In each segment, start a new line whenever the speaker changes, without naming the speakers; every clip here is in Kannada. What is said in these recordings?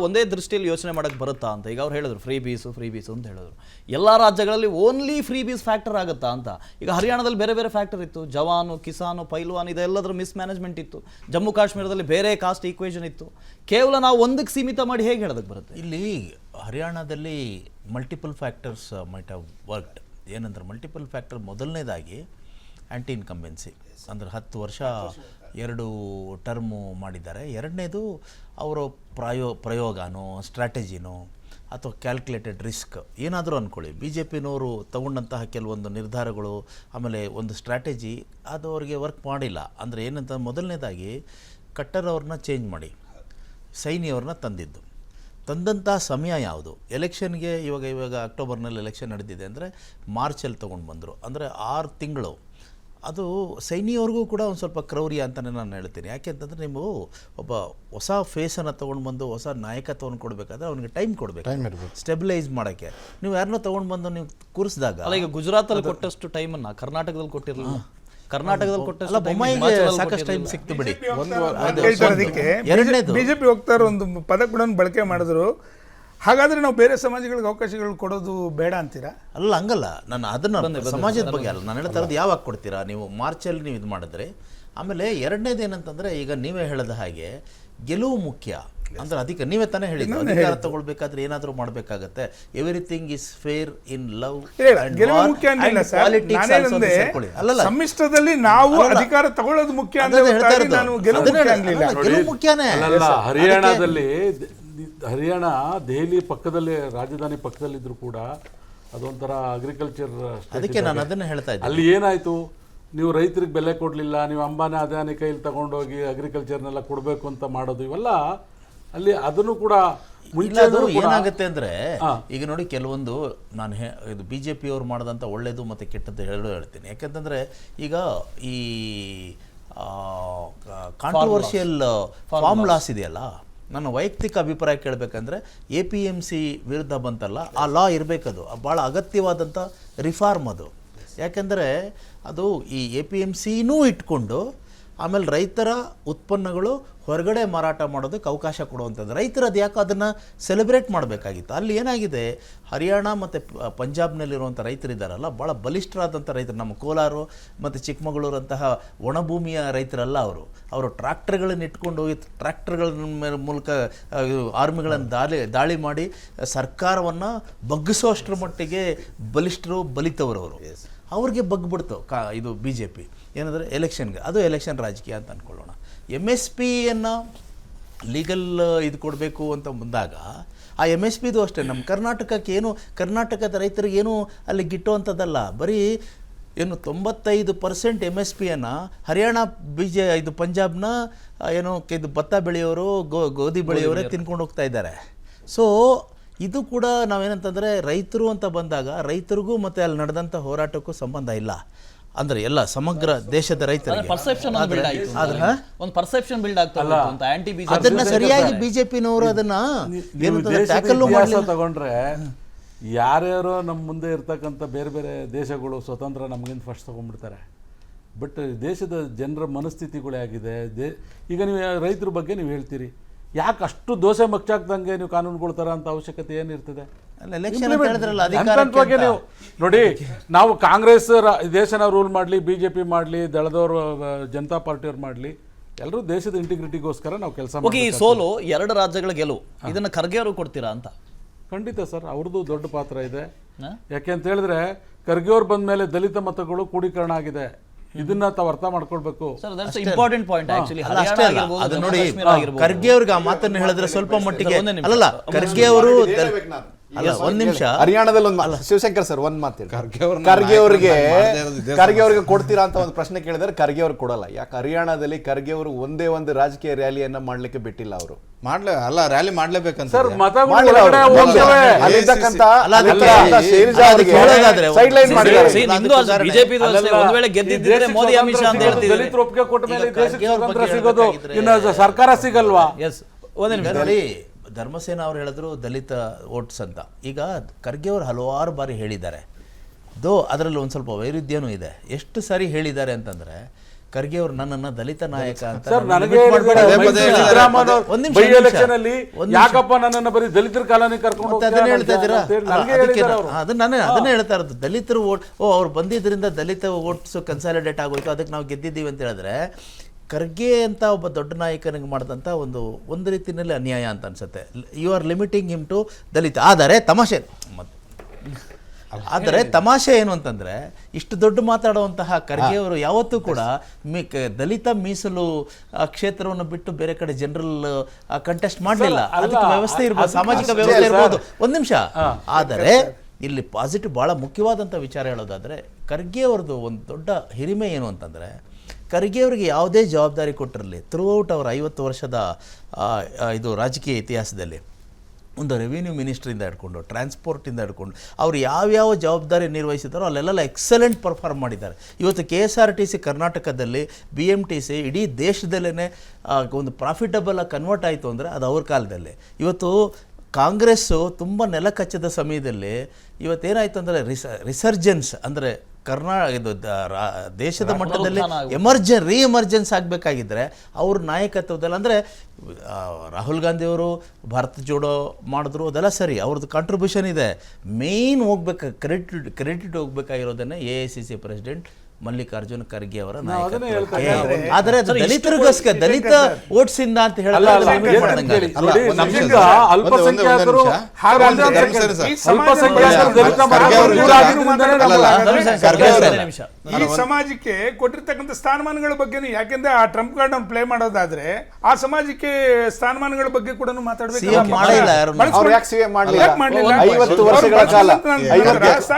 ಒಂದೇ ದೃಷ್ಟಿಯಲ್ಲಿ ಯೋಚನೆ ಮಾಡಕ್ಕೆ ಬರುತ್ತಾ ಅಂತ ಈಗ ಅವ್ರು ಹೇಳಿದ್ರು ಫ್ರೀ ಬೀಸು ಅಂತ ಹೇಳಿದ್ರು. ಎಲ್ಲ ರಾಜ್ಯಗಳಲ್ಲಿ ಓನ್ಲಿ ಫ್ರೀ ಬೀಸ್ ಫ್ಯಾಕ್ಟರ್ ಆಗುತ್ತಾ ಅಂತ. ಈಗ ಹರಿಯಾಣದಲ್ಲಿ ಬೇರೆ ಬೇರೆ ಫ್ಯಾಕ್ಟರ್ ಇತ್ತು, ಜವಾನು, ಕಿಸಾನು, ಪೈಲ್ವಾನ್, ಇದೆಲ್ಲದರ ಮಿಸ್ಮ್ಯಾನೇಜ್ಮೆಂಟ್ ಇತ್ತು. ಜಮ್ಮು ಕಾಶ್ಮೀರದಲ್ಲಿ ಬೇರೆ ಕಾಸ್ಟ್ ಈಕ್ವೇಷನ್ ಇತ್ತು. ಕೇವಲ ನಾವು ಒಂದಕ್ಕೆ ಸೀಮಿತ ಮಾಡಿ ಹೇಗೆ ಹೇಳೋದಕ್ಕೆ ಬರುತ್ತೆ?
ಇಲ್ಲಿ ಹರಿಯಾಣದಲ್ಲಿ multiple factors might have worked. ಏನಂದ್ರೆ ಮಲ್ಟಿಪಲ್ ಫ್ಯಾಕ್ಟರ್ ಮೊದಲನೇದಾಗಿ ಆ್ಯಂಟಿ ಇನ್ಕಂಬೆನ್ಸಿ, ಅಂದರೆ 10 ವರ್ಷ 2 ಟರ್ಮು ಮಾಡಿದ್ದಾರೆ. ಎರಡನೇದು ಅವರು ಪ್ರಯೋಗನೋ ಸ್ಟ್ರಾಟಜಿನೋ ಅಥವಾ ಕ್ಯಾಲ್ಕುಲೇಟೆಡ್ ರಿಸ್ಕ್ ಏನಾದರೂ ಅಂದ್ಕೊಳ್ಳಿ, ಬಿ ಜೆ ಪಿನವರು ತಗೊಂಡಂತಹ ಕೆಲವೊಂದು ನಿರ್ಧಾರಗಳು ಆಮೇಲೆ ಒಂದು ಸ್ಟ್ರಾಟಜಿ ಅದು ಅವರಿಗೆ ವರ್ಕ್ ಮಾಡಿಲ್ಲ. ಅಂದರೆ ಏನಂತ, ಮೊದಲನೇದಾಗಿ ಕಟ್ಟರ್ ಅವ್ರನ್ನ ಚೇಂಜ್ ಮಾಡಿ ಸೈನಿಯವ್ರನ್ನ ತಂದಂಥ ಸಮಯ ಯಾವುದು? ಎಲೆಕ್ಷನ್ಗೆ ಇವಾಗ ಅಕ್ಟೋಬರ್ನಲ್ಲಿ ಎಲೆಕ್ಷನ್ ನಡೆದಿದೆ ಅಂದರೆ ಮಾರ್ಚಲ್ಲಿ ತೊಗೊಂಡು ಬಂದರು, ಅಂದರೆ 6 ತಿಂಗಳು. ಅದು ಸೈನಿಯವ್ರಿಗೂ ಕೂಡ ಒಂದು ಸ್ವಲ್ಪ ಕ್ರೌರ್ಯ ಅಂತಲೇ ನಾನು ಹೇಳ್ತೀನಿ. ಯಾಕೆ ಅಂತಂದರೆ ನೀವು ಒಬ್ಬ ಹೊಸ ಫೇಸನ್ನು ತೊಗೊಂಡು ಬಂದು ಹೊಸ ನಾಯಕತ್ವವನ್ನು ಕೊಡಬೇಕಾದ್ರೆ ಅವನಿಗೆ ಟೈಮ್ ಕೊಡಬೇಕು ಸ್ಟೆಬಿಲೈಸ್ ಮಾಡೋಕ್ಕೆ. ನೀವು ಯಾರನ್ನೋ ತೊಗೊಂಡು ಬಂದು ನೀವು ಕೂರಿಸಿದಾಗ,
ಅಲ್ಲ ಈಗ ಗುಜರಾತಲ್ಲಿ ಕೊಟ್ಟಷ್ಟು ಟೈಮನ್ನು ಕರ್ನಾಟಕದಲ್ಲಿ ಕೊಟ್ಟಿರಲಿಲ್ಲ.
ಸಾಕಷ್ಟು ಟೈಮ್ ಸಿಕ್ತು ಬಿಡಿ.
ಬಿಜೆಪಿ ಹೋಗ್ತಾರೆ ಒಂದು ಪದ ಕೂಡ ಬಳಕೆ ಮಾಡಿದ್ರು. ಹಾಗಾದ್ರೆ ನಾವು ಬೇರೆ ಸಮಾಜಗಳಿಗೆ ಅವಕಾಶಗಳು ಕೊಡೋದು ಬೇಡ ಅಂತೀರಾ?
ಅಲ್ಲ, ಹಂಗಲ್ಲ. ನಾನು ಅದನ್ನು ಸಮಾಜದ ಬಗ್ಗೆ ಅಲ್ಲ ನಾನು ಹೇಳ್ತಾ ಇರೋದು. ಯಾವಾಗ ಕೊಡ್ತೀರಾ ನೀವು? ಮಾರ್ಚಲ್ಲಿ ನೀವು ಇದು ಮಾಡಿದ್ರೆ. ಆಮೇಲೆ ಎರಡನೇದು ಏನಂತಂದರೆ, ಈಗ ನೀವೇ ಹೇಳದ ಹಾಗೆ ಗೆಲುವು ಮುಖ್ಯ. ಅಂದ್ರೆ ನೀವೇ ತಾನೇ ಹೇಳಿದ್ದು, ಅಧಿಕಾರ ತಗೊಳ್ಬೇಕಾದ್ರೆ ಏನಾದರೂ ಮಾಡಬೇಕಾಗತ್ತೆ. Everything is fair in love.
ಸಮ್ಮಿಶ್ರದಲ್ಲಿ ನಾವು ಅಧಿಕಾರ ತಗೊಳ್ಳೋದು ಮುಖ್ಯ.
ಗೆಲುವು ಮುಖ್ಯನೇ.
ಹರಿಯಾಣ ದೆಹಲಿ ಪಕ್ಕದಲ್ಲಿ, ರಾಜಧಾನಿ ಪಕ್ಕದಲ್ಲಿದ್ರು ಕೂಡ ಅದೊಂಥರ ಅಗ್ರಿಕಲ್ಚರ್.
ಅದಕ್ಕೆ ನಾನು ಅದನ್ನ ಹೇಳ್ತಾ ಇದ್ದೆ.
ಅಲ್ಲಿ ಏನಾಯ್ತು, ನೀವು ರೈತರಿಗೆ ಬೆಲೆ ಕೊಡಲಿಲ್ಲ, ನೀವು ಅಂಬಾನಿ ಅದಾನಿ ಕೈಲಿ ತಗೊಂಡೋಗಿ ಅಗ್ರಿಕಲ್ಚರ್ನೆಲ್ಲ ಕೊಡಬೇಕು ಅಂತ ಮಾಡೋದು, ಇವೆಲ್ಲ ಅಲ್ಲಿ ಅದನ್ನು ಕೂಡ
ಏನಾಗುತ್ತೆ ಅಂದರೆ, ಈಗ ನೋಡಿ ಕೆಲವೊಂದು ನಾನು ಇದು ಬಿ ಜೆ ಪಿಯವ್ರು ಮಾಡಿದಂಥ ಒಳ್ಳೇದು ಮತ್ತು ಕೆಟ್ಟದ್ದು ಹೇಳ್ತೀನಿ. ಯಾಕೆಂತಂದರೆ ಈಗ ಈ ಕಾಂಟ್ರವರ್ಷಿಯಲ್ ಫಾರ್ಮ್ ಲಾಸ್ ಇದೆಯಲ್ಲ, ನನ್ನ ವೈಯಕ್ತಿಕ ಅಭಿಪ್ರಾಯ ಕೇಳಬೇಕಂದ್ರೆ APMC ವಿರುದ್ಧ ಬಂತಲ್ಲ, ಆ ಲಾ ಇರಬೇಕದು. ಭಾಳ ಅಗತ್ಯವಾದಂಥ ರಿಫಾರ್ಮ್ ಅದು. ಯಾಕೆಂದರೆ ಅದು ಈ APMCನೂ ಇಟ್ಕೊಂಡು ಆಮೇಲೆ ರೈತರ ಉತ್ಪನ್ನಗಳು ಹೊರಗಡೆ ಮಾರಾಟ ಮಾಡೋದಕ್ಕೆ ಅವಕಾಶ ಕೊಡುವಂಥದ್ದು. ರೈತರು ಅದು ಯಾಕೆ ಅದನ್ನು ಸೆಲೆಬ್ರೇಟ್ ಮಾಡಬೇಕಾಗಿತ್ತು. ಅಲ್ಲಿ ಏನಾಗಿದೆ, ಹರಿಯಾಣ ಮತ್ತು ಪಂಜಾಬ್ನಲ್ಲಿರುವಂಥ ರೈತರಿದ್ದಾರಲ್ಲ, ಭಾಳ ಬಲಿಷ್ಠರಾದಂಥ ರೈತರು. ನಮ್ಮ ಕೋಲಾರ ಮತ್ತು ಚಿಕ್ಕಮಗಳೂರಂತಹ ಒಣಭೂಮಿಯ ರೈತರಲ್ಲ ಅವರು ಟ್ರ್ಯಾಕ್ಟರ್ಗಳನ್ನು ಇಟ್ಕೊಂಡು ಹೋಗಿ ಟ್ರ್ಯಾಕ್ಟರ್ಗಳ ಮೂಲಕ ಆರ್ಮಿಗಳನ್ನು ದಾಳಿ ಮಾಡಿ ಸರ್ಕಾರವನ್ನು ಬಗ್ಗಿಸೋಷ್ಟರ ಮಟ್ಟಿಗೆ ಬಲಿಷ್ಠರು ಬಲಿತವರು ಅವರು. ಅವ್ರಿಗೆ ಬಗ್ಬಿಡ್ತು ಇದು BJP ಏನಂದರೆ ಎಲೆಕ್ಷನ್ಗೆ. ಅದು ಎಲೆಕ್ಷನ್ ರಾಜಕೀಯ ಅಂತ ಅಂದ್ಕೊಳ್ಳೋಣ. MSPಯನ್ನು ಲೀಗಲ್ ಇದು ಕೊಡಬೇಕು ಅಂತ ಮುಂದಾಗ ಆ MSPದು ಅಷ್ಟೇ. ನಮ್ಮ ಕರ್ನಾಟಕಕ್ಕೆ ಏನು, ಕರ್ನಾಟಕದ ರೈತರಿಗೆ ಏನು ಅಲ್ಲಿ ಗಿಟ್ಟುವಂಥದ್ದಲ್ಲ. ಬರೀ ಏನು 95% MSPಯನ್ನು ಹರಿಯಾಣ ಇದು ಪಂಜಾಬ್ನ ಏನು ಇದು ಭತ್ತ ಬೆಳೆಯೋರು ಗೋಧಿ ಬೆಳೆಯೋರೇ ತಿನ್ಕೊಂಡು ಹೋಗ್ತಾ ಇದ್ದಾರೆ. ಸೊ ಇದು ಕೂಡ ನಾವೇನಂತಂದರೆ, ರೈತರು ಅಂತ ಬಂದಾಗ ರೈತರಿಗೂ ಮತ್ತು ಅಲ್ಲಿ ನಡೆದಂಥ ಹೋರಾಟಕ್ಕೂ ಸಂಬಂಧ ಇಲ್ಲ. ಅಂದರೆ ಎಲ್ಲ ಸಮಗ್ರ ದೇಶದ ರೈತರಿಗೆ ಅದನ್ನ ಸರಿಯಾಗಿ BJPನವರು ಅದನ್ನ
ತಗೊಂಡ್ರೆ, ಯಾರ್ಯಾರೋ ನಮ್ಮ ಮುಂದೆ ಇರ್ತಕ್ಕಂಥ ಬೇರೆ ಬೇರೆ ದೇಶಗಳು ಸ್ವತಂತ್ರ ನಮಗಿಂತ ಫಸ್ಟ್ ತಗೊಂಡ್ಬಿಡ್ತಾರೆ. ಬಟ್ ದೇಶದ ಜನರ ಮನಸ್ಥಿತಿಗಳೇ ಆಗಿದೆ. ಈಗ ನೀವು ರೈತರ ಬಗ್ಗೆ ನೀವು ಹೇಳ್ತೀರಿ, ಯಾಕೆ ಅಷ್ಟು ದೋಸೆ ಮಚ್ಚಾಕ್ದಂಗೆ ನೀವು ಕಾನೂನುಗಳು ತರ ಅಂತ ಅವಶ್ಯಕತೆ ಏನಿರ್ತದೆ? ನೀವು ನೋಡಿ, ನಾವು ಕಾಂಗ್ರೆಸ್ ದೇಶನ ರೂಲ್ ಮಾಡಲಿ, BJP ಮಾಡಲಿ, ದಳದವರು ಜನತಾ ಪಾರ್ಟಿಯವ್ರು ಮಾಡಲಿ, ಎಲ್ಲರೂ ದೇಶದ ಇಂಟಿಗ್ರಿಟಿಗೋಸ್ಕರ ನಾವು ಕೆಲಸ ಮಾಡಿ.
ಈ ಸೋಲು 2 ರಾಜ್ಯಗಳ ಗೆಲುವು, ಇದನ್ನ ಖರ್ಗೆ ಅವರು ಕೊಡ್ತೀರಾ ಅಂತ?
ಖಂಡಿತ ಸರ್, ಅವ್ರದ್ದು ದೊಡ್ಡ ಪಾತ್ರ ಇದೆ. ಯಾಕೆ ಅಂತ ಹೇಳಿದ್ರೆ, ಖರ್ಗೆ ಅವ್ರು ಬಂದ ಮೇಲೆ ದಲಿತ ಮತಗಳು ಕೂಡೀಕರಣ ಆಗಿದೆ. ಇದನ್ನ ತಾವು ಅರ್ಥ ಮಾಡ್ಕೊಳ್ಬೇಕು.
ಖರ್ಗೆ ಅವ್ರಿಗೆ ಆ ಮಾತನ್ನು ಹೇಳಿದ್ರೆ ಸ್ವಲ್ಪ ಮಟ್ಟಿಗೆ ಅಲ್ಲ, ಖರ್ಗೆ ಅವರು ಒಂದ್ ನಿಮಿಷ
ಹರಿಯಾಣದಲ್ಲಿ ಒಂದು ಶಿವಶಂಕರ್ ಸರ್ ಒಂದ್ ಮಾತು, ಖರ್ಗೆ ಅವ್ರಿಗೆ ಕೊಡ್ತೀರಾ ಅಂತ ಒಂದು ಪ್ರಶ್ನೆ ಕೇಳಿದ್ರೆ ಖರ್ಗೆ ಅವ್ರಿಗೆ ಕೊಡಲ್ಲ. ಯಾಕೆ ಹರಿಯಾಣದಲ್ಲಿ ಖರ್ಗೆ ಅವರು ಒಂದೇ ಒಂದು ರಾಜಕೀಯ ರ್ಯಾಲಿಯನ್ನ ಮಾಡ್ಲಿಕ್ಕೆ ಬಿಟ್ಟಿಲ್ಲ. ಅವರು
ರ್ಯಾಲಿ ಮಾಡ್ಲೇಬೇಕಂತ
ಸರ್ಕಾರ ಸಿಗಲ್ವಾ?
ಧರ್ಮಸೇನ ಅವ್ರು ಹೇಳಿದ್ರು ದಲಿತ ವೋಟ್ಸ್ ಅಂತ. ಈಗ ಖರ್ಗೆ ಅವರು ಹಲವಾರು ಬಾರಿ ಹೇಳಿದ್ದಾರೆ. ಅದರಲ್ಲಿ ಒಂದು ಸ್ವಲ್ಪ ವೈರುಧ್ಯನೂ ಇದೆ. ಎಷ್ಟು ಸಾರಿ ಹೇಳಿದ್ದಾರೆ ಅಂತಂದರೆ, ಖರ್ಗೆ ಅವರು ನನ್ನನ್ನು ದಲಿತ ನಾಯಕ ಅಂತ
ಸರ್
ನನ್ನನ್ನು
ನನಗೆ
ಬಿಟ್ಟು ಮಾಡ್ಬೇಡಿ. ಒಂದ್ ನಿಮಿಷ,
ಬೈ
ಒಂದ್ ನಿಮಿಷ.
ಎಲೆಕ್ಷನ್ ಅಲ್ಲಿ ಯಾಕಪ್ಪ ನನ್ನನ್ನು ಬರೀ ದಲಿತರ ಕಾಲನಿ ಕರ್ಕೊಂಡು
ಮತ್ತೆ ಅದನ್ನ ಹೇಳ್ತಾ ಇದ್ದೀರಾ? ಅದಕ್ಕೆ
ಹೋಗ್ತಾರೆ
ಅದನ್ನೇ ಹೇಳ್ತಾ ಇರೋದು. ದಲಿತರು ಅವ್ರು ಬಂದಿದ್ದರಿಂದ ದಲಿತ ಓಟ್ಸ್ ಕನ್ಸಾಲಿಡೇಟ್ ಆಗೋಯ್ತು, ಅದಕ್ಕೆ ನಾವು ಗೆದ್ದಿದ್ದೀವಿ ಅಂತ ಹೇಳಿದ್ರೆ ಖರ್ಗೆ ಅಂತ ಒಬ್ಬ ದೊಡ್ಡ ನಾಯಕನಿಗೆ ಮಾಡಿದಂಥ ಒಂದು ರೀತಿಯಲ್ಲಿ ಅನ್ಯಾಯ ಅಂತ ಅನ್ಸುತ್ತೆ. You are limiting him to Dalit. ಆದರೆ ತಮಾಷೆ ಏನು ಅಂತಂದರೆ, ಇಷ್ಟು ದೊಡ್ಡ ಮಾತಾಡುವಂತಹ ಖರ್ಗೆ ಅವರು ಯಾವತ್ತೂ ಕೂಡ ದಲಿತ ಮೀಸಲು ಕ್ಷೇತ್ರವನ್ನು ಬಿಟ್ಟು ಬೇರೆ ಕಡೆ ಜನರಲ್ ಕಂಟೆಸ್ಟ್ ಮಾಡಲಿಲ್ಲ. ಅದಕ್ಕೆ ವ್ಯವಸ್ಥೆ ಇರ್ಬೋದು, ಸಾಮಾಜಿಕ ವ್ಯವಸ್ಥೆ ಇರ್ಬೋದು. ಒಂದು ನಿಮಿಷ. ಆದರೆ ಇಲ್ಲಿ ಪಾಸಿಟಿವ್ ಭಾಳ ಮುಖ್ಯವಾದಂಥ ವಿಚಾರ ಹೇಳೋದಾದರೆ, ಖರ್ಗೆ ಅವ್ರದ್ದು ಒಂದು ದೊಡ್ಡ ಹಿರಿಮೆ ಏನು ಅಂತಂದರೆ, ಖರ್ಗೆ ಅವರಿಗೆ ಯಾವುದೇ ಜವಾಬ್ದಾರಿ ಕೊಟ್ಟಿರಲಿ ಥ್ರೂಔಟ್ ಅವರ 50 ವರ್ಷದ ಇದು ರಾಜಕೀಯ ಇತಿಹಾಸದಲ್ಲಿ, ಒಂದು ರೆವಿನ್ಯೂ ಮಿನಿಸ್ಟ್ರಿಂದ ಹಿಡ್ಕೊಂಡು ಟ್ರಾನ್ಸ್ಪೋರ್ಟಿಂದ ಹಿಡ್ಕೊಂಡು ಅವ್ರು ಯಾವ್ಯಾವ ಜವಾಬ್ದಾರಿ ನಿರ್ವಹಿಸಿದಾರೋ ಅಲ್ಲೆಲ್ಲ ಎಕ್ಸಲೆಂಟ್ ಪರ್ಫಾರ್ಮ್ ಮಾಡಿದ್ದಾರೆ. ಇವತ್ತು KSRTC ಕರ್ನಾಟಕದಲ್ಲಿ, BMTC ಇಡೀ ದೇಶದಲ್ಲೇ ಒಂದು ಪ್ರಾಫಿಟಬಲ್ ಆಗಿ ಕನ್ವರ್ಟ್ ಆಯಿತು ಅಂದರೆ ಅದು ಅವ್ರ ಕಾಲದಲ್ಲಿ. ಇವತ್ತು ಕಾಂಗ್ರೆಸ್ಸು ತುಂಬ ನೆಲ ಕಚ್ಚದ ಸಮಯದಲ್ಲಿ ಇವತ್ತೇನಾಯಿತು ಅಂದರೆ ರಿಸರ್ಜೆನ್ಸ್ ಅಂದರೆ ಇದು ದೇಶದ ಮಟ್ಟದಲ್ಲಿ ಎಮರ್ಜೆನ್ಸ್ ಆಗಬೇಕಾಗಿದ್ದರೆ ಅವ್ರ ನಾಯಕತ್ವದಲ್ಲಿ, ಅಂದರೆ ರಾಹುಲ್ ಗಾಂಧಿಯವರು ಭಾರತ ಜೋಡೋ ಮಾಡಿದ್ರು, ಅದೆಲ್ಲ ಸರಿ, ಅವ್ರದ್ದು ಕಾಂಟ್ರಿಬ್ಯೂಷನ್ ಇದೆ. ಮೇಯ್ನ್ ಕ್ರೆಡಿಟ್ ಹೋಗ್ಬೇಕಾಗಿರೋದನ್ನೇ AICC ಪ್ರೆಸಿಡೆಂಟ್ ಮಲ್ಲಿಕಾರ್ಜುನ್ ಖರ್ಗೆ ಅವರ ನಾಯಕತ್ವ. ಆದರೆ ದಲಿತರಿಗೋಸ್ಕರ, ದಲಿತ ಓಟ್ಸ್ ಇಂದ ಅಂತ ಹೇಳಲ್ಲ.
ಅಲ್ಪಸಂಖ್ಯಾತರು
ಈ ಸಮಾಜಕ್ಕೆ ಕೊಟ್ಟಿರ್ತಕ್ಕಂಥ ಸ್ಥಾನಮಾನಗಳ ಬಗ್ಗೆ, ಯಾಕೆಂದ್ರೆ ಆ ಟ್ರಂಪ್ ಕಾರ್ಡ್ ಅನ್ನು ಪ್ಲೇ ಮಾಡೋದಾದ್ರೆ ಆ ಸಮಾಜಕ್ಕೆ ಸ್ಥಾನಮಾನಗಳ ಬಗ್ಗೆ ಕೂಡ ಮಾತಾಡಬೇಕು.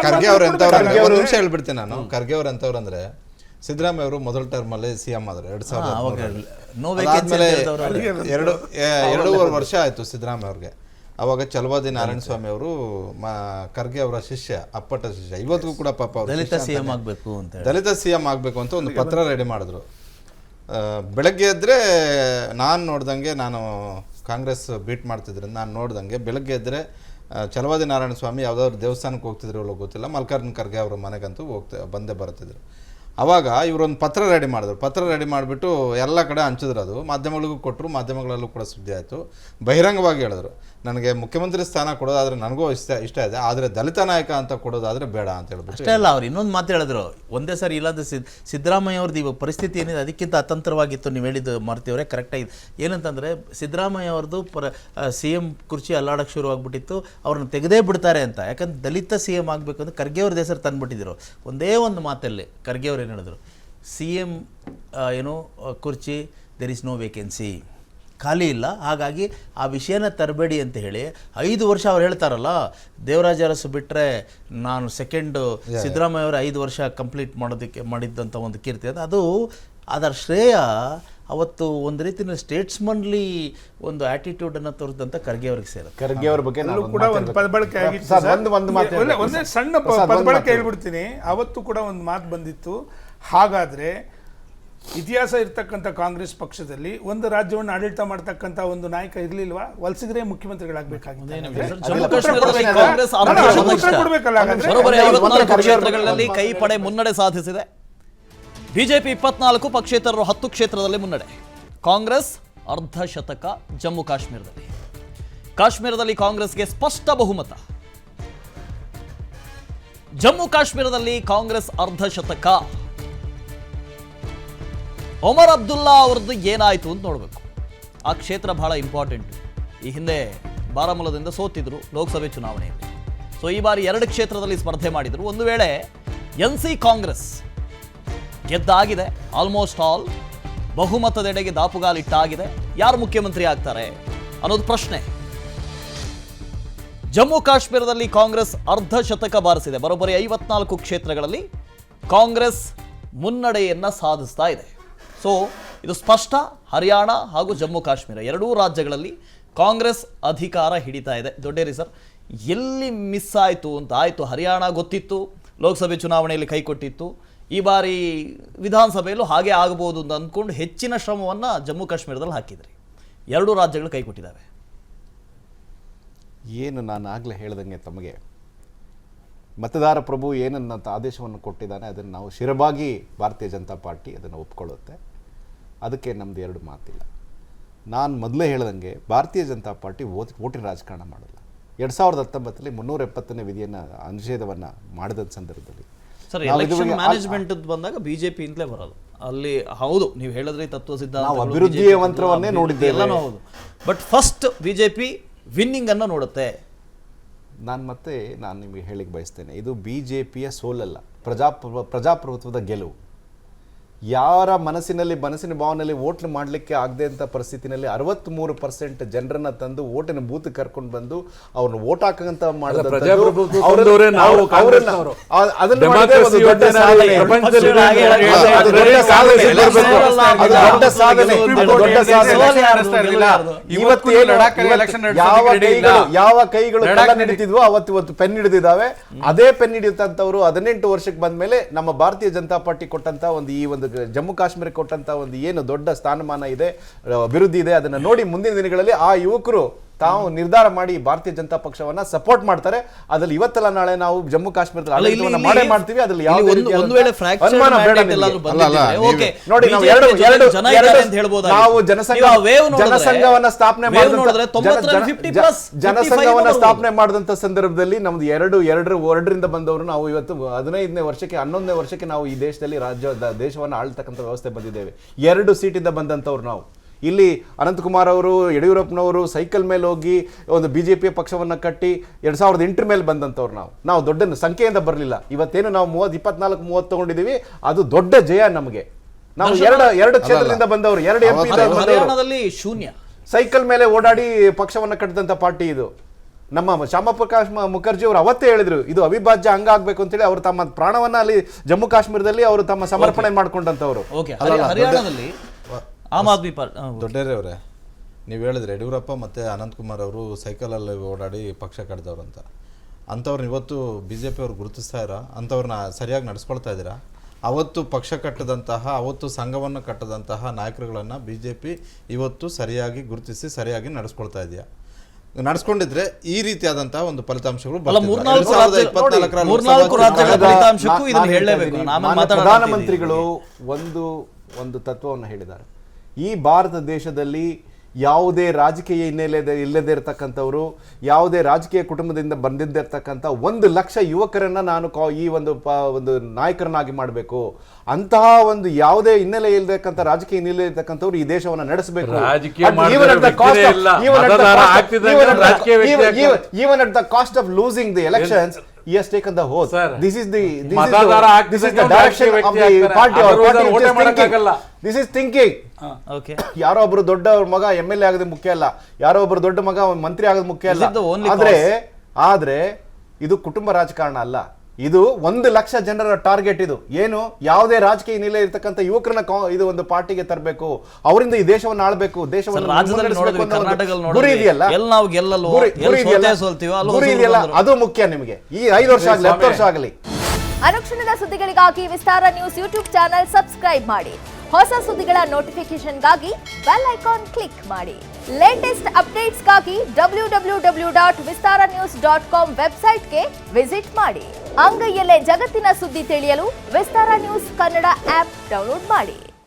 ಖರ್ಗೆ ಅವ್ರ ಒಂದು ನಿಮಿಷ ಹೇಳ್ಬಿಡ್ತೀನಿ ನಾನು. ಖರ್ಗೆ ಅವ್ರ ಎಂತವ್ರು ಅಂದ್ರೆ, ಸಿದ್ದರಾಮಯ್ಯ ಅವರು ಮೊದಲ ಟರ್ಮ್ ಅಲ್ಲಿ CM ಆದ್ರು 2013. 2.5 ವರ್ಷ ಆಯ್ತು ಸಿದ್ದರಾಮಯ್ಯ ಅವ್ರಿಗೆ. ಅವಾಗ ಚಲವಾದಿ ನಾರಾಯಣ ಸ್ವಾಮಿ ಅವರು ಖರ್ಗೆ ಅವರ ಶಿಷ್ಯ, ಅಪ್ಪಟ ಶಿಷ್ಯ. ಇವತ್ತಿಗೂ ಕೂಡ ಪಾಪ ಅವರು
ದಲಿತ CM ಆಗಬೇಕು
ಅಂತ ಒಂದು ಪತ್ರ ರೆಡಿ ಮಾಡಿದ್ರು. ಬೆಳಗ್ಗೆ ಎದ್ರೆ ನಾನು ಕಾಂಗ್ರೆಸ್ ಬೀಟ್ ಮಾಡ್ತಿದ್ರಿಂದ ನಾನು ನೋಡ್ದಂಗೆ ಬೆಳಗ್ಗೆ ಎದ್ರೆ ಚಲವಾದಿ ನಾರಾಯಣ ಸ್ವಾಮಿ ಯಾವುದಾದ್ರು ದೇವಸ್ಥಾನಕ್ಕೆ ಹೋಗ್ತಿದ್ರು ಇಲ್ಲೋ ಗೊತ್ತಿಲ್ಲ, ಮಲ್ಲಿಕಾರ್ಜುನ ಖರ್ಗೆ ಅವ್ರ ಮನೆಗಂತೂ ಬಂದೇ ಬರ್ತಿದ್ರು. ಆವಾಗ ಇವರೊಂದು ಪತ್ರ ರೆಡಿ ಮಾಡಿದ್ರು. ಪತ್ರ ರೆಡಿ ಮಾಡಿಬಿಟ್ಟು ಎಲ್ಲ ಕಡೆ ಹಂಚಿದ್ರು. ಅದು ಮಾಧ್ಯಮಗಳಿಗೂ ಕೊಟ್ಟರು, ಮಾಧ್ಯಮಗಳಲ್ಲೂ ಕೂಡ ಸುದ್ದಿ ಆಯಿತು. ಬಹಿರಂಗವಾಗಿ ಹೇಳಿದ್ರು, ನನಗೆ ಮುಖ್ಯಮಂತ್ರಿ ಸ್ಥಾನ ಕೊಡೋದಾದರೆ ನನಗೂ ಇಷ್ಟ ಇದೆ, ಆದರೆ ದಲಿತ ನಾಯಕ ಅಂತ ಕೊಡೋದಾದರೆ ಬೇಡ ಅಂತ ಹೇಳ್ಬಿಟ್ಟು.
ಅಷ್ಟೇ ಅಲ್ಲ, ಅವ್ರು ಇನ್ನೊಂದು ಮಾತು ಹೇಳಿದ್ರು ಒಂದೇ ಸಾರಿ. ಇಲ್ಲಾಂದ್ರೆ ಸಿದ್ದರಾಮಯ್ಯ ಅವ್ರದ್ದು ಇವಾಗ ಪರಿಸ್ಥಿತಿ ಏನಿದೆ ಅದಕ್ಕಿಂತ ಅತಂತ್ರವಾಗಿತ್ತು. ನೀವು ಹೇಳಿದ್ದು ಮಾರ್ತಿಯವರೇ ಕರೆಕ್ಟಾಗಿದೆ. ಏನಂತಂದರೆ ಸಿದ್ದರಾಮಯ್ಯ ಅವ್ರದ್ದು CM ಕುರ್ಚಿ ಅಲ್ಲಾಡಕ್ಕೆ ಶುರುವಾಗ್ಬಿಟ್ಟಿತ್ತು, ಅವ್ರನ್ನ ತೆಗೆದೇ ಬಿಡ್ತಾರೆ ಅಂತ. ಯಾಕಂದ್ರೆ ದಲಿತ CM ಆಗಬೇಕು ಅಂತ ಖರ್ಗೆ ಅವ್ರದ್ದು ಹೆಸರು ತಂದುಬಿಟ್ಟಿದ್ರು. ಒಂದೇ ಒಂದು ಮಾತಲ್ಲಿ ಖರ್ಗೆ ಅವ್ರು ಏನು ಹೇಳಿದ್ರು, CM ಕುರ್ಚಿ ದೇರ್ ಇಸ್ ನೋ ವೇಕೆನ್ಸಿ, ಖಾಲಿ ಇಲ್ಲ, ಹಾಗಾಗಿ ಆ ವಿಷಯನ ತರಬೇಡಿ ಅಂತ ಹೇಳಿ 5 ವರ್ಷ ಅವ್ರು ಹೇಳ್ತಾರಲ್ಲ, ದೇವರಾಜ ಅರಸು ಬಿಟ್ಟರೆ ನಾನು ಸೆಕೆಂಡು ಸಿದ್ದರಾಮಯ್ಯ ಅವರು 5 ವರ್ಷ ಕಂಪ್ಲೀಟ್ ಮಾಡಿದ್ದಂಥ ಒಂದು ಕೀರ್ತಿ ಅದು. ಅದರ ಶ್ರೇಯ ಅವತ್ತು ಒಂದು ರೀತಿಯ ಸ್ಟೇಟ್ಸ್ಮನ್ಲಿ ಒಂದು ಆಟಿಟ್ಯೂಡನ್ನು ತೋರಿದಂಥ ಖರ್ಗೆ ಅವ್ರಿಗೆ ಸೇರುತ್ತೆ.
ಖರ್ಗೆ ಅವ್ರ ಬಗ್ಗೆ
ಕೂಡ ಒಂದು ಪದಬಳಕೆ ಆಗಿತ್ತು. ಒಂದೇ ಸಣ್ಣ ಪದಬಳಕೆ ಹೇಳ್ಬಿಡ್ತೀನಿ. ಅವತ್ತು ಕೂಡ ಒಂದು ಮಾತು ಬಂದಿತ್ತು, ಹಾಗಾದ್ರೆ ಇತಿಹಾಸ ಇರ್ತಕ್ಕಂಥ ಕಾಂಗ್ರೆಸ್ ಪಕ್ಷದಲ್ಲಿ ಒಂದು ರಾಜ್ಯವನ್ನು ಆಡಳಿತ ಮಾಡ್ತಕ್ಕಂಥ ಒಂದು ನಾಯಕ ಇರ್ಲಿಲ್ವಾ? ವಲಸಿಗರೇ ಮುಖ್ಯಮಂತ್ರಿಗಳಾಗಬೇಕಾಗಿತ್ತು.
ಕ್ಷೇತ್ರಗಳಲ್ಲಿ ಕೈ ಪಡೆ ಮುನ್ನಡೆ ಸಾಧಿಸಿದೆ. ಬಿಜೆಪಿ 24, ಪಕ್ಷೇತರರು 10 ಕ್ಷೇತ್ರದಲ್ಲಿ ಮುನ್ನಡೆ. ಕಾಂಗ್ರೆಸ್ ಅರ್ಧ ಶತಕ ಜಮ್ಮು ಕಾಶ್ಮೀರದಲ್ಲಿ ಕಾಂಗ್ರೆಸ್ಗೆ ಸ್ಪಷ್ಟ ಬಹುಮತ. ಜಮ್ಮು ಕಾಶ್ಮೀರದಲ್ಲಿ ಕಾಂಗ್ರೆಸ್ ಅರ್ಧ ಶತಕ. ಒಮರ್ ಅಬ್ದುಲ್ಲಾ ಅವ್ರದ್ದು ಏನಾಯಿತು ಅಂತ ನೋಡಬೇಕು. ಆ ಕ್ಷೇತ್ರ ಬಹಳ ಇಂಪಾರ್ಟೆಂಟ್. ಈ ಹಿಂದೆ ಬಾರಾಮುಲಾದಿಂದ ಸೋತಿದ್ರು ಲೋಕಸಭೆ ಚುನಾವಣೆಯಲ್ಲಿ. ಸೊ ಈ ಬಾರಿ 2 ಕ್ಷೇತ್ರದಲ್ಲಿ ಸ್ಪರ್ಧೆ ಮಾಡಿದ್ರು. ಒಂದು ವೇಳೆ NC ಕಾಂಗ್ರೆಸ್ ಗೆದ್ದಾಗಿದೆ, ಆಲ್ಮೋಸ್ಟ್ ಆಲ್ ಬಹುಮತದೆಡೆಗೆ ದಾಪುಗಾಲಿಟ್ಟಾಗಿದೆ, ಯಾರು ಮುಖ್ಯಮಂತ್ರಿ ಆಗ್ತಾರೆ ಅನ್ನೋದು ಪ್ರಶ್ನೆ. ಜಮ್ಮು ಕಾಶ್ಮೀರದಲ್ಲಿ ಕಾಂಗ್ರೆಸ್ ಅರ್ಧ ಶತಕ ಬಾರಿಸಿದೆ. ಬರೋಬ್ಬರಿ 54 ಕ್ಷೇತ್ರಗಳಲ್ಲಿ ಕಾಂಗ್ರೆಸ್ ಮುನ್ನಡೆಯನ್ನ ಸಾಧಿಸ್ತಾ ಇದೆ. ಸೊ ಇದು ಸ್ಪಷ್ಟ. ಹರಿಯಾಣ ಹಾಗೂ ಜಮ್ಮು ಕಾಶ್ಮೀರ 2 ರಾಜ್ಯಗಳಲ್ಲಿ ಕಾಂಗ್ರೆಸ್ ಅಧಿಕಾರ ಹಿಡಿತಾ ಇದೆ. ದೊಡ್ಡೇರಿ ಸರ್, ಎಲ್ಲಿ ಮಿಸ್ ಆಯಿತು ಅಂತ? ಆಯಿತು, ಹರಿಯಾಣ ಗೊತ್ತಿತ್ತು, ಲೋಕಸಭೆ ಚುನಾವಣೆಯಲ್ಲಿ ಕೈ ಕೊಟ್ಟಿತ್ತು. ಈ ಬಾರಿ ವಿಧಾನಸಭೆಯಲ್ಲೂ ಹಾಗೆ ಆಗಬಹುದು ಅಂತ ಅಂದ್ಕೊಂಡು ಹೆಚ್ಚಿನ ಶ್ರಮವನ್ನು ಜಮ್ಮು ಕಾಶ್ಮೀರದಲ್ಲಿ ಹಾಕಿದ್ರಿ. 2 ರಾಜ್ಯಗಳು ಕೈ ಕೊಟ್ಟಿದ್ದಾವೆ.
ಏನು ನಾನು ಆಗಲೇ ಹೇಳ್ದಂಗೆ ತಮಗೆ ಮತದಾರ ಪ್ರಭು ಏನನ್ನಂತ ಆದೇಶವನ್ನು ಕೊಟ್ಟಿದ್ದಾನೆ ಅದನ್ನು ನಾವು ಶಿರಬಾಗಿ ಭಾರತೀಯ ಜನತಾ ಪಾರ್ಟಿ ಅದನ್ನು ಒಪ್ಕೊಳ್ಳುತ್ತೆ. ಅದಕ್ಕೆ ನಮ್ಮದು ಎರಡು ಮಾತಿಲ್ಲ. ನಾನು ಮೊದಲೇ ಹೇಳ್ದಂಗೆ ಭಾರತೀಯ ಜನತಾ ಪಾರ್ಟಿ ಓಟಿನ ರಾಜಕಾರಣ ಮಾಡಲ್ಲ. 2019 370ನೇ ವಿಧಿಯನ್ನು ನಿಷೇಧವನ್ನು ಮಾಡಿದ ಸಂದರ್ಭದಲ್ಲಿ
ಸರ್ ಎಲೆಕ್ಷನ್ ಮ್ಯಾನೇಜ್ಮೆಂಟ್ ಬಂದಾಗ ಬಿಜೆಪಿ ಇಂದಲೇ ಬರೋದು. ಅಲ್ಲಿ ಹೌದು ನೀವು ಹೇಳಿದ್ರೆ ತತ್ವ ಸಿದ್ಧಾಂತ
ನಾವು ಅಭಿವೃದ್ಧಿಯ ಮಂತ್ರವನ್ನೇ ನೋಡಿದ್ದೇವೆ
ಎಲ್ಲನೂ ಹೌದು. ಬಟ್ ಫಸ್ಟ್ ಬಿಜೆಪಿ ವಿನ್ನಿಂಗ್ ಅನ್ನು ನೋಡುತ್ತೆ.
ನಾನು ನಿಮಗೆ ಹೇಳಿಕ್ಕೆ ಬಯಸ್ತೇನೆ, ಇದು BJPಯ ಸೋಲಲ್ಲ, ಪ್ರಜಾಪ್ರಭುತ್ವದ ಗೆಲುವು. ಯಾರ ಮನಸ್ಸಿನ ಭಾವನೆಯಲ್ಲಿ ವೋಟ್ ಮಾಡಲಿಕ್ಕೆ ಆಗದೆ ಅಂತ ಪರಿಸ್ಥಿತಿನಲ್ಲಿ 63% ಜನರನ್ನ ತಂದು ವೋಟಿನ ಬೂತ್ ಕರ್ಕೊಂಡು ಬಂದು ಅವ್ರನ್ನ ವೋಟ್ ಹಾಕಂತ ಯಾವ ಕೈಗಳು ನಡೀತಿದ್ವೋ ಅವತ್ತು ಪೆನ್ ಹಿಡಿದಿದ್ದಾವೆ. ಅದೇ ಪೆನ್ ಹಿಡಿಯುತ್ತಂತವ್ರು 18 ವರ್ಷಕ್ಕೆ ಬಂದ್ಮೇಲೆ ನಮ್ಮ ಭಾರತೀಯ ಜನತಾ ಪಾರ್ಟಿ ಕೊಟ್ಟಂತ ಒಂದು ಜಮ್ಮು ಕಾಶ್ಮೀರ ಕೊಟ್ಟಂತ ಒಂದು ಏನು ದೊಡ್ಡ ಸ್ಥಾನಮಾನ ಇದೆ, ಅಭಿವೃದ್ಧಿ ಇದೆ, ಅದನ್ನ ನೋಡಿ ಮುಂದಿನ ದಿನಗಳಲ್ಲಿ ಆ ಯುವಕರು ತಾವು ನಿರ್ಧಾರ ಮಾಡಿ ಭಾರತೀಯ ಜನತಾ ಪಕ್ಷವನ್ನ ಸಪೋರ್ಟ್ ಮಾಡ್ತಾರೆ. ಅದ್ರಲ್ಲಿ ಇವತ್ತಲ್ಲ ನಾಳೆ ನಾವು ಜಮ್ಮು ಕಾಶ್ಮೀರದಲ್ಲಿ ಆಡಳಿತವನ್ನ ಮಾಡೇ ಮಾಡ್ತೀವಿ. ಅದ್ರಲ್ಲಿ ಯಾವುದೇ ಅನುಮಾನ ಬೇಡ. ನೋಡಿ ನಾವು ಜನಸಂಘವನ್ನ ಸ್ಥಾಪನೆ ಮಾಡಿದಂತ ಸಂದರ್ಭದಲ್ಲಿ ನಮ್ದು 2ರಿಂದ ಬಂದವರು ನಾವು ಇವತ್ತು 15ನೇ ವರ್ಷಕ್ಕೆ 11ನೇ ವರ್ಷಕ್ಕೆ ನಾವು ಈ ದೇಶದಲ್ಲಿ ದೇಶವನ್ನು ಆಳ್ತಕ್ಕಂಥ ವ್ಯವಸ್ಥೆ ಬಂದಿದ್ದೇವೆ. 2 ಸೀಟಿಂದ ಬಂದಂತವ್ರು ನಾವು. ಇಲ್ಲಿ ಅನಂತಕುಮಾರ್ ಅವರು, ಯಡಿಯೂರಪ್ಪನವರು ಸೈಕಲ್ ಮೇಲೆ ಹೋಗಿ ಒಂದು BJP ಪಕ್ಷವನ್ನು ಕಟ್ಟಿ 2008 ಮೇಲೆ ಬಂದಂಥವ್ರು ನಾವು ದೊಡ್ಡ ಸಂಖ್ಯೆಯಿಂದ ಬರಲಿಲ್ಲ. ಇವತ್ತೇನು ನಾವು 24-30 ತಗೊಂಡಿದ್ದೀವಿ, ಅದು ದೊಡ್ಡ ಜಯ ನಮಗೆ. ನಾವು ಎರಡು ಕ್ಷೇತ್ರದಿಂದ ಬಂದವರು, 2 MP
ಶೂನ್ಯ
ಸೈಕಲ್ ಮೇಲೆ ಓಡಾಡಿ ಪಕ್ಷವನ್ನು ಕಟ್ಟಿದಂಥ ಪಾರ್ಟಿ ಇದು. ನಮ್ಮ ಶ್ಯಾಮಪ್ರಕಾಶ್ ಮುಖರ್ಜಿ ಅವರು ಅವತ್ತೇ ಹೇಳಿದ್ರು ಇದು ಅವಿಭಾಜ್ಯ ಅಂಗ ಆಗ್ಬೇಕು ಅಂತೇಳಿ. ಅವರು ತಮ್ಮ ಪ್ರಾಣವನ್ನ ಅಲ್ಲಿ ಜಮ್ಮು ಕಾಶ್ಮೀರದಲ್ಲಿ ಅವರು ತಮ್ಮ ಸಮರ್ಪಣೆ ಮಾಡ್ಕೊಂಡಂತವ್ರು.
ಹರಿಯಾಣದಲ್ಲಿ ಆಮ್ ಆದ್ಮಿ ಪಾರ್ಟಿ
ದೊಡ್ಡರೇ ಅವರೇ, ನೀವು ಹೇಳಿದ್ರೆ ಯಡಿಯೂರಪ್ಪ ಮತ್ತು ಅನಂತಕುಮಾರ್ ಅವರು ಸೈಕಲಲ್ಲಿ ಓಡಾಡಿ ಪಕ್ಷ ಕಟ್ಟಿದವ್ರು ಅಂತ. ಅಂಥವ್ರನ್ನ ಇವತ್ತು BJP ಅವ್ರು ಗುರುತಿಸ್ತಾ ಇರೋ ಅಂಥವ್ರನ್ನ ಸರಿಯಾಗಿ ನಡೆಸ್ಕೊಳ್ತಾ ಇದ್ದೀರಾ? ಅವತ್ತು ಪಕ್ಷ ಕಟ್ಟದಂತಹ, ಅವತ್ತು ಸಂಘವನ್ನು ಕಟ್ಟದಂತಹ ನಾಯಕರುಗಳನ್ನು BJP ಇವತ್ತು ಸರಿಯಾಗಿ ಗುರುತಿಸಿ ಸರಿಯಾಗಿ ನಡೆಸ್ಕೊಳ್ತಾ ಇದೆಯಾ? ನಡೆಸ್ಕೊಂಡಿದ್ರೆ ಈ ರೀತಿಯಾದಂತಹ ಒಂದು ಫಲಿತಾಂಶಗಳು
ಪ್ರಧಾನಮಂತ್ರಿಗಳು ಒಂದು ತತ್ವವನ್ನು ಹೇಳಿದ್ದಾರೆ. ಈ ಭಾರತ ದೇಶದಲ್ಲಿ ಯಾವುದೇ ರಾಜಕೀಯ ಹಿನ್ನೆಲೆ ಇಲ್ಲದೆ ಇರತಕ್ಕಂಥವ್ರು, ಯಾವುದೇ ರಾಜಕೀಯ ಕುಟುಂಬದಿಂದ ಬಂದಿದ್ದಿರ್ತಕ್ಕಂಥ 1 ಲಕ್ಷ ಯುವಕರನ್ನ ನಾನು ಈ ಒಂದು ನಾಯಕರನ್ನಾಗಿ ಮಾಡಬೇಕು. ಅಂತಹ ಒಂದು ಯಾವುದೇ ಹಿನ್ನೆಲೆ ಇಲ್ಲದಕ್ಕಂಥ ರಾಜಕೀಯ ಹಿನ್ನೆಲೆ ಇರ್ತಕ್ಕಂಥವ್ರು ಈ ದೇಶವನ್ನು ನಡೆಸಬೇಕು. Even at the cost of losing the elections, he has taken the oath. This is the direction of the party. This is thinking. ಯಾರೋ ಒಬ್ರು ದೊಡ್ಡ ಮಗ MLA ಆಗೋದು ಮುಖ್ಯ ಅಲ್ಲ, ಯಾರೋ ಒಬ್ರು ದೊಡ್ಡ ಮಗ ಮಂತ್ರಿ ಆಗೋದು ಮುಖ್ಯ ಅಲ್ಲ. ಆದ್ರೆ ಇದು ಕುಟುಂಬ ರಾಜಕಾರಣ ಅಲ್ಲ, ಇದು 1 ಲಕ್ಷ ಜನರ ಟಾರ್ಗೆಟ್. ಇದು ಏನು, ಯಾವುದೇ ರಾಜಕೀಯ ಹಿನ್ನೆಲೆ ಇರತಕ್ಕಂಥ ಯುವಕರನ್ನ ಇದು ಒಂದು ಪಾರ್ಟಿಗೆ ತರಬೇಕು, ಅವರಿಂದ ಈ ದೇಶವನ್ನು ಆಳ್ಬೇಕು, ದೇಶವನ್ನು ಗುರಿ ಇದೆಯಲ್ಲ, ಅದು ಮುಖ್ಯ. ನಿಮಗೆ ಈ 5 ವರ್ಷ ಆಗಲಿ 10 ವರ್ಷ ಆಗಲಿ.
ಅನುಕ್ಷಣದ ಸುದ್ದಿಗಳಿಗಾಗಿ ವಿಸ್ತಾರ ನ್ಯೂಸ್ ಯೂಟ್ಯೂಬ್ ಚಾನೆಲ್ ಸಬ್ಸ್ಕ್ರೈಬ್ ಮಾಡಿ. ಹೊಸ ಸುದ್ದಿಗಳ ನೋಟಿಫಿಕೇಶನ್ಗಾಗಿ ಬೆಲ್ ಐಕಾನ್ ಕ್ಲಿಕ್ ಮಾಡಿ. ಲೇಟೆಸ್ಟ್ ಅಪ್ಡೇಟ್ಸ್ಗಾಗಿ www.vistaranews.com ವೆಬ್ಸೈಟ್ಗೆ ವಿಸಿಟ್ ಮಾಡಿ. ಅಂಗೈಯಲ್ಲೇ ಜಗತ್ತಿನ ಸುದ್ದಿ ತಿಳಿಯಲು ವಿಸ್ತಾರ ನ್ಯೂಸ್ ಕನ್ನಡ ಆಪ್ ಡೌನ್ಲೋಡ್ ಮಾಡಿ.